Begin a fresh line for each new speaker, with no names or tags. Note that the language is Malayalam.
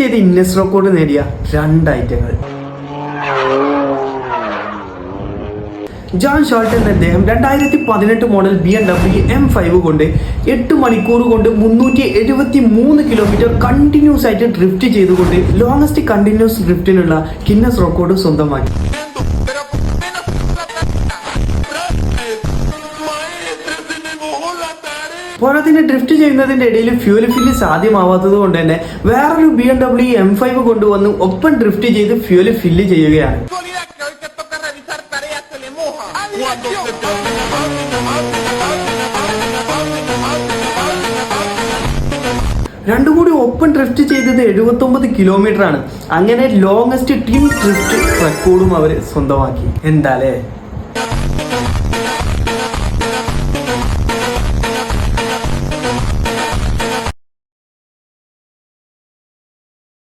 ചെയ്ത് ഇന്നസ് റെക്കോർഡ് നേടിയ 2 ഐറ്റങ്ങൾ. ജോൺ ഷോൾട്ടൻ എന്ന അദ്ദേഹം 2018 മോഡൽ BMW M5 കൊണ്ട് 8 മണിക്കൂർ കൊണ്ട് 373 കിലോമീറ്റർ കണ്ടിന്യൂസ് ആയിട്ട് ഡ്രിഫ്റ്റ് ചെയ്തുകൊണ്ട് ലോങ്സ്റ്റ് കണ്ടിന്യൂസ് ഡ്രിഫ്റ്റിനുള്ള ഗിന്നസ് റെക്കോർഡ് സ്വന്തമാക്കി. പോരാത്തിന് ഡ്രിഫ്റ്റ് ചെയ്യുന്നതിന്റെ ഇടയിൽ ഫ്യൂൽ ഫില്ല് സാധ്യമാവാത്തത് കൊണ്ട് തന്നെ വേറൊരു BMW M5 കൊണ്ടുവന്ന് ഒപ്പം ഡ്രിഫ്റ്റ് ചെയ്ത് ഫ്യൂൽ ഫില്ല് ചെയ്യുകയാണ്. രണ്ടും കൂടി ഒപ്പം ഡ്രിഫ്റ്റ് ചെയ്തത് 79 കിലോമീറ്റർ ആണ്. അങ്ങനെ ലോങ്സ്റ്റ് ട്വിൻ ഡ്രിഫ്റ്റ് റെക്കോർഡും അവർ സ്വന്തമാക്കി. എന്താലേ